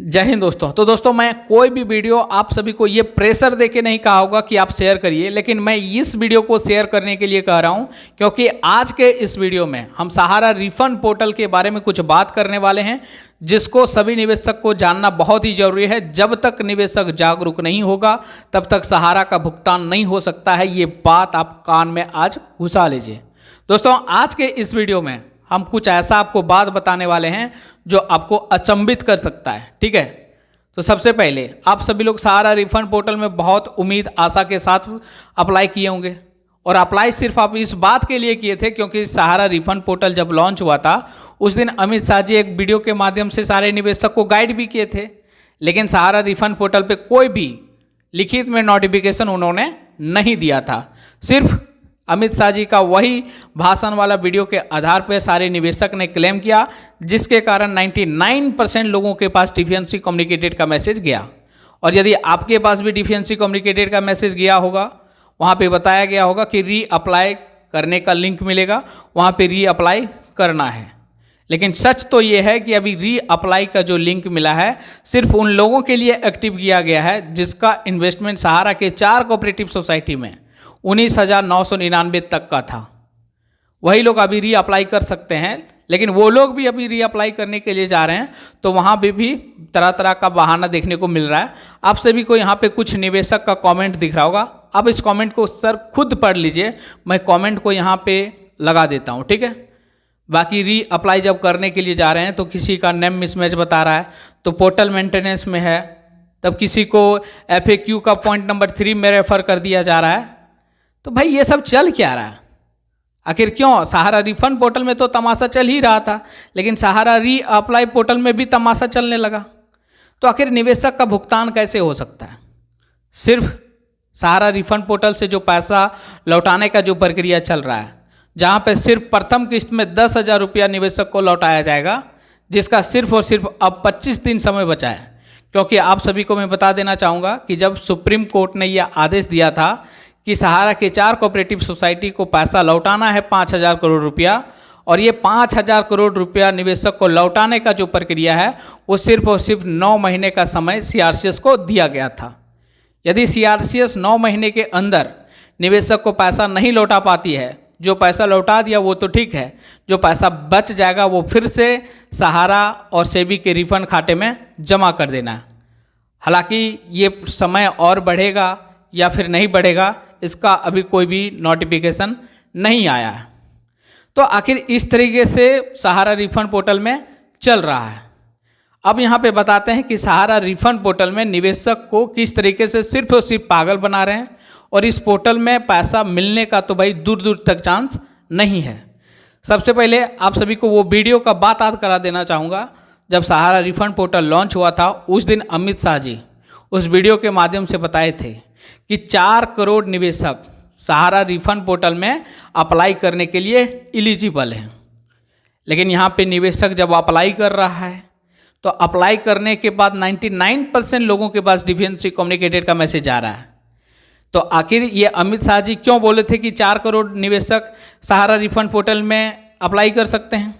जय हिंद दोस्तों। तो दोस्तों मैं कोई भी वीडियो आप सभी को ये प्रेशर देके नहीं कहा होगा कि आप शेयर करिए, लेकिन मैं इस वीडियो को शेयर करने के लिए कह रहा हूं क्योंकि आज के इस वीडियो में हम सहारा रिफंड पोर्टल के बारे में कुछ बात करने वाले हैं जिसको सभी निवेशक को जानना बहुत ही जरूरी है। जब तक निवेशक जागरूक नहीं होगा तब तक सहारा का भुगतान नहीं हो सकता है। ये बात आप कान में आज घुसा लीजिए। दोस्तों आज के इस वीडियो में हम कुछ ऐसा आपको बात बताने वाले हैं जो आपको अचंभित कर सकता है। ठीक है, तो सबसे पहले आप सभी लोग सहारा रिफंड पोर्टल में बहुत उम्मीद आशा के साथ अप्लाई किए होंगे और अप्लाई सिर्फ आप इस बात के लिए किए थे क्योंकि सहारा रिफंड पोर्टल जब लॉन्च हुआ था उस दिन अमित शाह जी एक वीडियो के माध्यम से सारे निवेशक को गाइड भी किए थे, लेकिन सहारा रिफंड पोर्टल पे कोई भी लिखित में नोटिफिकेशन उन्होंने नहीं दिया था। सिर्फ अमित शाह जी का वही भाषण वाला वीडियो के आधार पर सारे निवेशक ने क्लेम किया, जिसके कारण 99% लोगों के पास डिफिशिएंसी कम्युनिकेटेड का मैसेज गया। और यदि आपके पास भी डिफिशिएंसी कम्युनिकेटेड का मैसेज गया होगा, वहाँ पे बताया गया होगा कि री अप्लाई करने का लिंक मिलेगा, वहाँ पे री अप्लाई करना है। लेकिन सच तो ये है कि अभी री अप्लाई का जो लिंक मिला है सिर्फ उन लोगों के लिए एक्टिव किया गया है जिसका इन्वेस्टमेंट सहारा के 4 कोऑपरेटिव सोसाइटी में 19,999 तक का था। वही लोग अभी री अप्लाई कर सकते हैं, लेकिन वो लोग भी अभी री अप्लाई करने के लिए जा रहे हैं तो वहाँ भी तरह तरह का बहाना देखने को मिल रहा है। आप सभी को यहाँ पे कुछ निवेशक का कमेंट दिख रहा होगा, आप इस कमेंट को सर खुद पढ़ लीजिए, मैं कमेंट को यहाँ पे लगा देता हूँ। ठीक है, बाकी री अप्लाई जब करने के लिए जा रहे हैं तो किसी का नेम मिसमैच बता रहा है तो पोर्टल मेंटेनेंस में है, तब किसी को FAQ का पॉइंट नंबर 3 में रेफर कर दिया जा रहा है। तो भाई ये सब चल क्या रहा है आखिर? क्यों सहारा रिफंड पोर्टल में तो तमाशा चल ही रहा था, लेकिन सहारा री अप्लाई पोर्टल में भी तमाशा चलने लगा। तो आखिर निवेशक का भुगतान कैसे हो सकता है? सिर्फ सहारा रिफंड पोर्टल से जो पैसा लौटाने का जो प्रक्रिया चल रहा है, जहां पे सिर्फ प्रथम किस्त में 10,000 रुपया निवेशक को लौटाया जाएगा, जिसका सिर्फ और सिर्फ अब 25 दिन समय बचा है। क्योंकि आप सभी को मैं बता देना चाहूँगा कि जब सुप्रीम कोर्ट ने यह आदेश दिया था कि सहारा के 4 कोऑपरेटिव सोसाइटी को पैसा लौटाना है 5,000 करोड़ रुपया, और ये 5,000 करोड़ रुपया निवेशक को लौटाने का जो प्रक्रिया है वो सिर्फ और सिर्फ 9 महीने का समय CRCS को दिया गया था। यदि CRCS 9 महीने के अंदर निवेशक को पैसा नहीं लौटा पाती है, जो पैसा लौटा दिया वो तो ठीक है, जो पैसा बच जाएगा वो फिर से सहारा और सेबी के रिफंड खाते में जमा कर देना है। हालांकि ये समय और बढ़ेगा या फिर नहीं बढ़ेगा, इसका अभी कोई भी नोटिफिकेशन नहीं आया है। तो आखिर इस तरीके से सहारा रिफंड पोर्टल में चल रहा है। अब यहाँ पे बताते हैं कि सहारा रिफंड पोर्टल में निवेशक को किस तरीके से सिर्फ और सिर्फ पागल बना रहे हैं, और इस पोर्टल में पैसा मिलने का तो भाई दूर दूर तक चांस नहीं है। सबसे पहले आप सभी को वो वीडियो का बात याद करा देना चाहूँगा। जब सहारा रिफंड पोर्टल लॉन्च हुआ था उस दिन अमित शाह जी उस वीडियो के माध्यम से बताए थे कि 4 करोड़ निवेशक सहारा रिफंड पोर्टल में अप्लाई करने के लिए एलिजिबल हैं। लेकिन यहाँ पे निवेशक जब अप्लाई कर रहा है तो अप्लाई करने के बाद 99% लोगों के पास डिफिशिएंसी कम्युनिकेटेड का मैसेज आ रहा है। तो आखिर ये अमित शाह जी क्यों बोले थे कि 4 करोड़ निवेशक सहारा रिफंड पोर्टल में अप्लाई कर सकते हैं?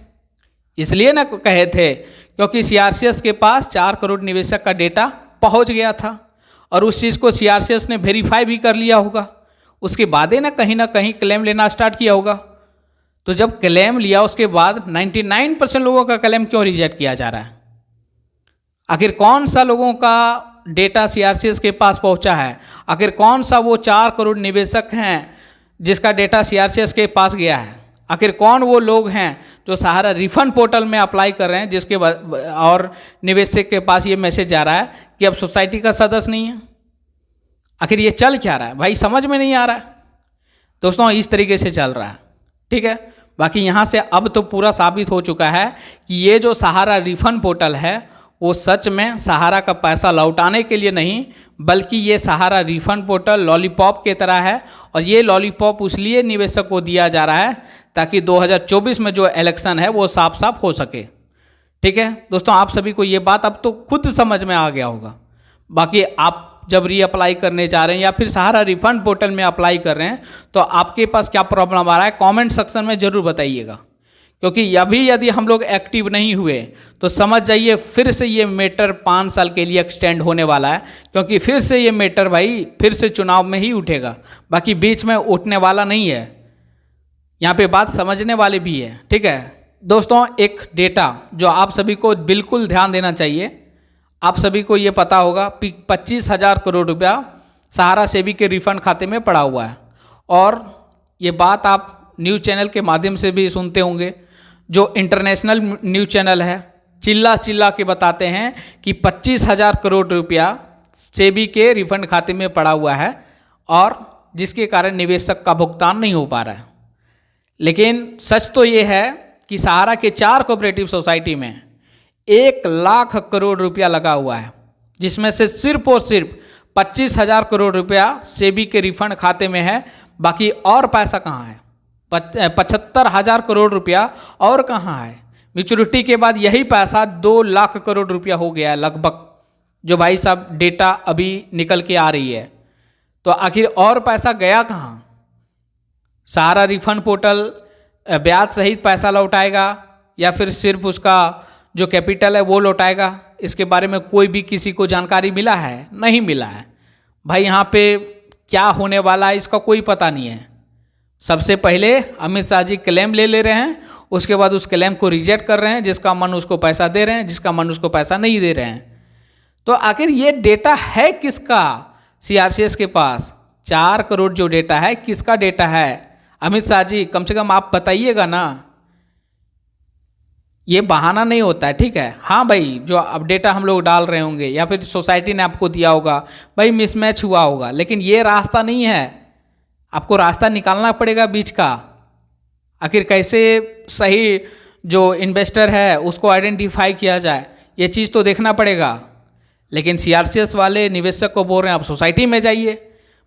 इसलिए ना कहे थे क्योंकि CRCS के पास 4 करोड़ निवेशक का डेटा पहुँच गया था और उस चीज़ को CRCS ने वेरीफाई भी कर लिया होगा। उसके बाद ना कहीं क्लेम लेना स्टार्ट किया होगा। तो जब क्लेम लिया उसके बाद 99% लोगों का क्लेम क्यों रिजेक्ट किया जा रहा है? आखिर कौन सा लोगों का डेटा CRCS के पास पहुंचा है? आखिर कौन सा वो 4 करोड़ निवेशक हैं जिसका डेटा CRCS के पास गया है? आखिर कौन वो लोग हैं जो सहारा रिफंड पोर्टल में अप्लाई कर रहे हैं जिसके और निवेशक के पास ये मैसेज आ रहा है कि अब सोसाइटी का सदस्य नहीं है? आखिर ये चल क्या रहा है भाई, समझ में नहीं आ रहा है। दोस्तों इस तरीके से चल रहा है। ठीक है, बाकी यहाँ से अब तो पूरा साबित हो चुका है कि ये जो सहारा रिफंड पोर्टल है वो सच में सहारा का पैसा लौटाने के लिए नहीं, बल्कि ये सहारा रिफंड पोर्टल लॉलीपॉप के तरह है, और ये लॉलीपॉप इसलिए निवेशक को दिया जा रहा है ताकि 2024 में जो इलेक्शन है वो साफ साफ हो सके। ठीक है दोस्तों, आप सभी को ये बात अब तो खुद समझ में आ गया होगा। बाकी आप जब री अप्लाई करने जा रहे हैं या फिर सहारा रिफंड पोर्टल में अप्लाई कर रहे हैं तो आपके पास क्या प्रॉब्लम आ रहा है कमेंट सेक्शन में ज़रूर बताइएगा, क्योंकि अभी यदि हम लोग एक्टिव नहीं हुए तो समझ जाइए फिर से ये मैटर 5 साल के लिए एक्सटेंड होने वाला है, क्योंकि फिर से ये मैटर भाई फिर से चुनाव में ही उठेगा, बाकी बीच में उठने वाला नहीं है। यहाँ पे बात समझने वाले भी है, ठीक है दोस्तों। एक डेटा जो आप सभी को बिल्कुल ध्यान देना चाहिए, आप सभी को ये पता होगा 25,000 करोड़ रुपया सहारा सेबी के रिफंड खाते में पड़ा हुआ है। और ये बात आप न्यूज़ चैनल के माध्यम से भी सुनते होंगे, जो इंटरनेशनल न्यूज़ चैनल है चिल्ला चिल्ला के बताते हैं कि 25,000 करोड़ रुपया सेबी के रिफंड खाते में पड़ा हुआ है और जिसके कारण निवेशक का भुगतान नहीं हो पा रहा है। लेकिन सच तो ये है कि सहारा के 4 कोऑपरेटिव सोसाइटी में 1 लाख करोड़ रुपया लगा हुआ है, जिसमें से सिर्फ और सिर्फ 25,000 करोड़ रुपया सेबी के रिफंड खाते में है। बाकी और पैसा कहाँ है? 75,000 करोड़ रुपया और कहाँ है? मैच्योरिटी के बाद यही पैसा 2 लाख करोड़ रुपया हो गया है लगभग, जो भाई साहब डेटा अभी निकल के आ रही है। तो आखिर और पैसा गया कहाँ? सहारा रिफंड पोर्टल ब्याज सहित पैसा लौटाएगा या फिर सिर्फ उसका जो कैपिटल है वो लौटाएगा? इसके बारे में कोई भी किसी को जानकारी मिला है? नहीं मिला है भाई। यहाँ पे क्या होने वाला है इसका कोई पता नहीं है। सबसे पहले अमित शाह जी क्लेम ले रहे हैं, उसके बाद उस क्लेम को रिजेक्ट कर रहे हैं, जिसका मन उसको पैसा दे रहे हैं, जिसका मन उसको पैसा नहीं दे रहे हैं। तो आखिर ये डेटा है किसका? सीआरसीएस के पास 4 करोड़ जो डेटा है किसका डेटा है? अमित शाह जी कम से कम आप बताइएगा ना, ये बहाना नहीं होता है, ठीक है। हाँ भाई, जो अब डेटा हम लोग डाल रहे होंगे या फिर सोसाइटी ने आपको दिया होगा, भाई मिसमैच हुआ होगा, लेकिन ये रास्ता नहीं है। आपको रास्ता निकालना पड़ेगा बीच का। आखिर कैसे सही जो इन्वेस्टर है उसको आइडेंटिफाई किया जाए, ये चीज़ तो देखना पड़ेगा। लेकिन सीआरसीएस वाले निवेशक को बोल रहे हैं आप सोसाइटी में जाइए।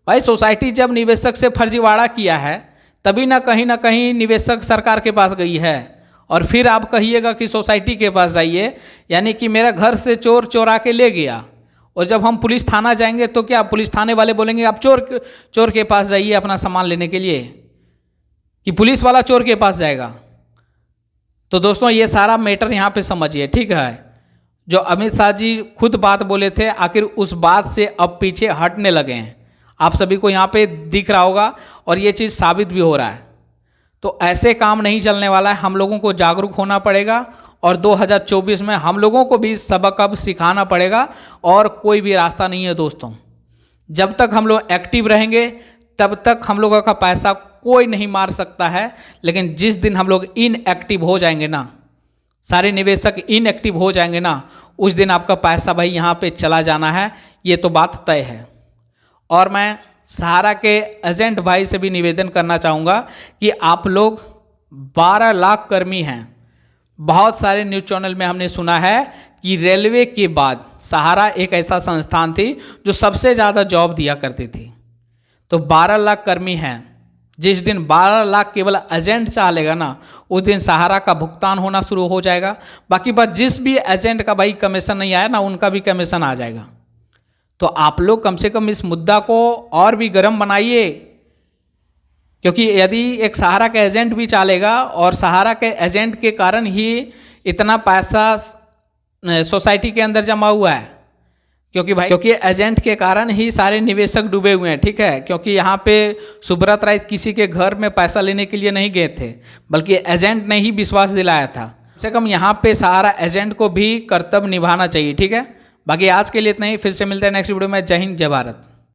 भाई सोसाइटी जब निवेशक से फर्जीवाड़ा किया है तभी ना कहीं निवेशक सरकार के पास गई है, और फिर आप कहिएगा कि सोसाइटी के पास जाइए, यानी कि मेरा घर से चोर चोरा के ले गया, और जब हम पुलिस थाना जाएंगे तो क्या पुलिस थाने वाले बोलेंगे आप चोर के पास जाइए अपना सामान लेने के लिए, कि पुलिस वाला चोर के पास जाएगा? तो दोस्तों ये सारा मैटर यहाँ पे समझिए, ठीक है। जो अमित शाह जी खुद बात बोले थे, आखिर उस बात से अब पीछे हटने लगे हैं। आप सभी को यहाँ पे दिख रहा होगा और ये चीज़ साबित भी हो रहा है। तो ऐसे काम नहीं चलने वाला है, हम लोगों को जागरूक होना पड़ेगा और 2024 में हम लोगों को भी सबक अब सिखाना पड़ेगा, और कोई भी रास्ता नहीं है दोस्तों। जब तक हम लोग एक्टिव रहेंगे तब तक हम लोगों का पैसा कोई नहीं मार सकता है, लेकिन जिस दिन हम लोग इनएक्टिव हो जाएंगे ना, सारे निवेशक इनएक्टिव हो जाएंगे ना, उस दिन आपका पैसा भाई यहाँ पे चला जाना है, ये तो बात तय है। और मैं सहारा के एजेंट भाई से भी निवेदन करना चाहूँगा कि आप लोग 12 लाख कर्मी हैं। बहुत सारे न्यूज़ चैनल में हमने सुना है कि रेलवे के बाद सहारा एक ऐसा संस्थान थी जो सबसे ज़्यादा जॉब दिया करती थी। तो 12 लाख कर्मी हैं, जिस दिन 12 लाख केवल एजेंट चालेगा ना, उस दिन सहारा का भुगतान होना शुरू हो जाएगा। बाकी बात जिस भी एजेंट का भाई कमीशन नहीं आया ना, उनका भी कमीशन आ जाएगा। तो आप लोग कम से कम इस मुद्दा को और भी गर्म बनाइए, क्योंकि यदि एक सहारा का एजेंट भी चालेगा और सहारा के एजेंट के कारण ही इतना पैसा सोसाइटी के अंदर जमा हुआ है, क्योंकि एजेंट के कारण ही सारे निवेशक डूबे हुए हैं, ठीक है। क्योंकि यहाँ पे सुब्रत राय किसी के घर में पैसा लेने के लिए नहीं गए थे, बल्कि एजेंट ने ही विश्वास दिलाया था। कम से कम यहाँ पे सहारा एजेंट को भी कर्तव्य निभाना चाहिए, ठीक है। बाकी आज के लिए इतना ही, फिर से मिलते हैं नेक्स्ट वीडियो में। जय हिंद, जय भारत।